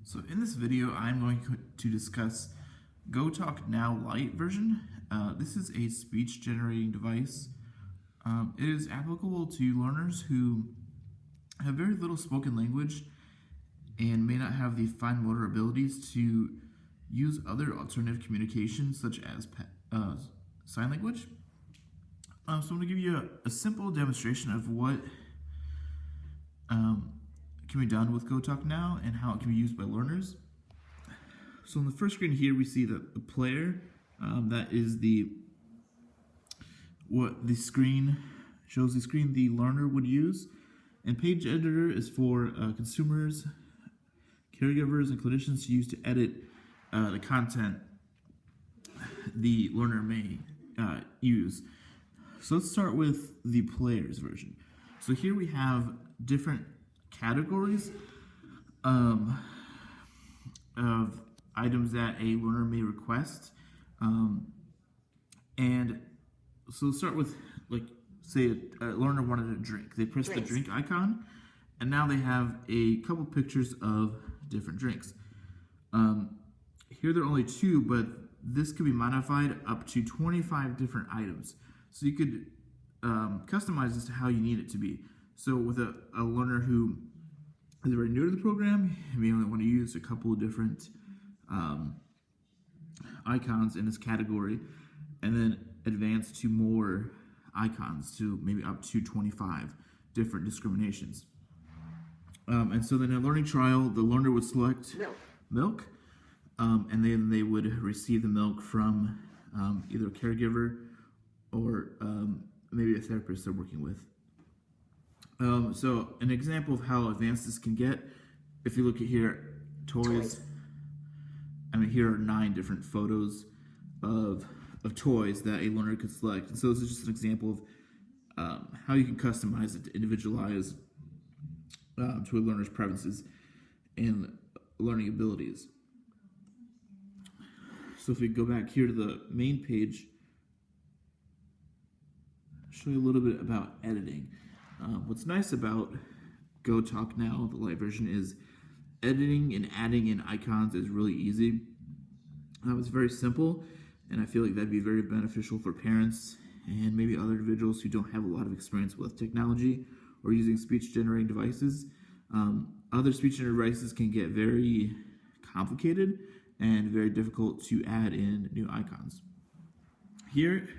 So in this video, I'm going to discuss GoTalk Now Lite version. This is a speech generating device. It is applicable to learners who have very little spoken language and may not have the fine motor abilities to use other alternative communications such as sign language. So I'm going to give you a simple demonstration of what can be done with GoTalk Now and how it can be used by learners. So on the first screen here, we see that the player, that is what the screen shows the screen the learner would use, and page editor is for consumers, caregivers, and clinicians to use to edit the content the learner may use. So let's start with the player's version. So here we have different categories of items that a learner may request, and so let's start with, like, say a learner wanted a drink. They press the drink icon, and now they have a couple pictures of different drinks. Here there are only two, but this could be modified up to 25 different items. So you could customize this to how you need it to be. So with a learner who is very new to the program, you may only want to use a couple of different icons in this category, and then advance to more icons, to maybe up to 25 different discriminations. And so then in a learning trial, the learner would select milk, and then they would receive the milk from either a caregiver or maybe a therapist they're working with. So an example of how advanced this can get, if you look at here, toys. I mean, here are 9 different photos of toys that a learner could select. And so this is just an example of how you can customize it to individualize to a learner's preferences and learning abilities. So if we go back here to the main page, I'll show you a little bit about editing. What's nice about GoTalk Now, the Lite version, is editing and adding in icons is really easy. It's very simple, and I feel like that'd be very beneficial for parents and maybe other individuals who don't have a lot of experience with technology or using speech-generating devices. Other speech-generating devices can get very complicated and very difficult to add in new icons. Here,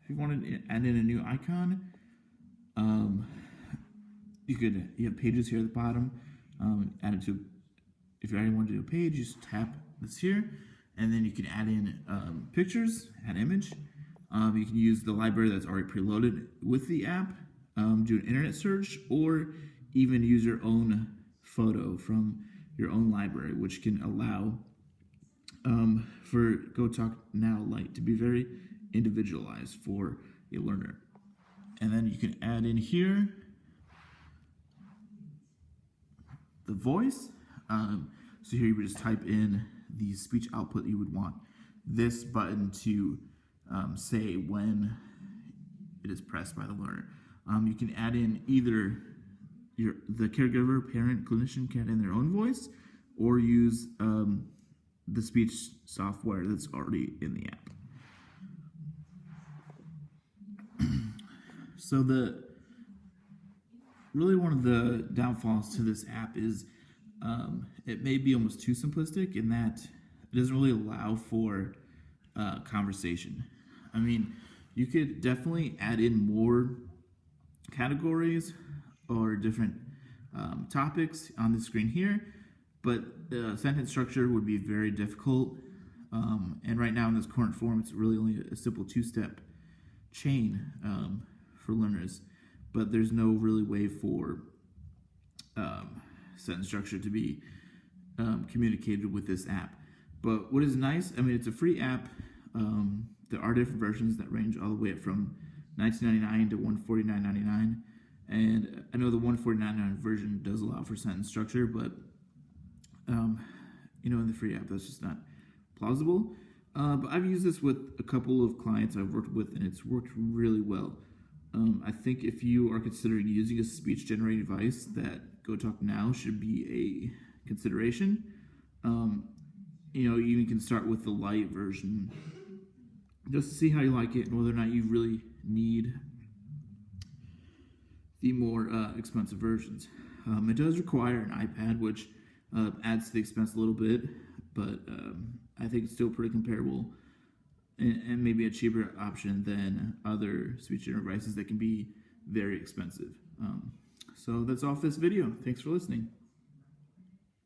if you wanted to add in a new icon, you have pages here at the bottom. Add it to, if you already want to do a page, you just tap this here, and then you can add in pictures, add image. You can use the library that's already preloaded with the app, do an internet search, or even use your own photo from your own library, which can allow for GoTalk Now Lite to be very individualized for a learner. And then you can add in here the voice. So here you would just type in the speech output you would want this button to say when it is pressed by the learner. You can add in either the caregiver, parent, clinician can add in their own voice, or use the speech software that's already in the app. So really one of the downfalls to this app is it may be almost too simplistic in that it doesn't really allow for conversation. I mean, you could definitely add in more categories or different topics on the screen here, but the sentence structure would be very difficult. And right now in this current form, it's really only a simple 2-step chain for learners, but there's no really way for sentence structure to be communicated with this app. But what is nice, I mean, it's a free app. There are different versions that range all the way up from $19.99 to $149.99, and I know the $149.99 version does allow for sentence structure, but in the free app that's just not plausible. But I've used this with a couple of clients I've worked with, and it's worked really well. I think if you are considering using a speech generating device, that GoTalk Now should be a consideration. You even can start with the Lite version just to see how you like it and whether or not you really need the more expensive versions. It does require an iPad, which adds to the expense a little bit, but I think it's still pretty comparable and maybe a cheaper option than other speech devices that can be very expensive. So that's all for this video. Thanks for listening.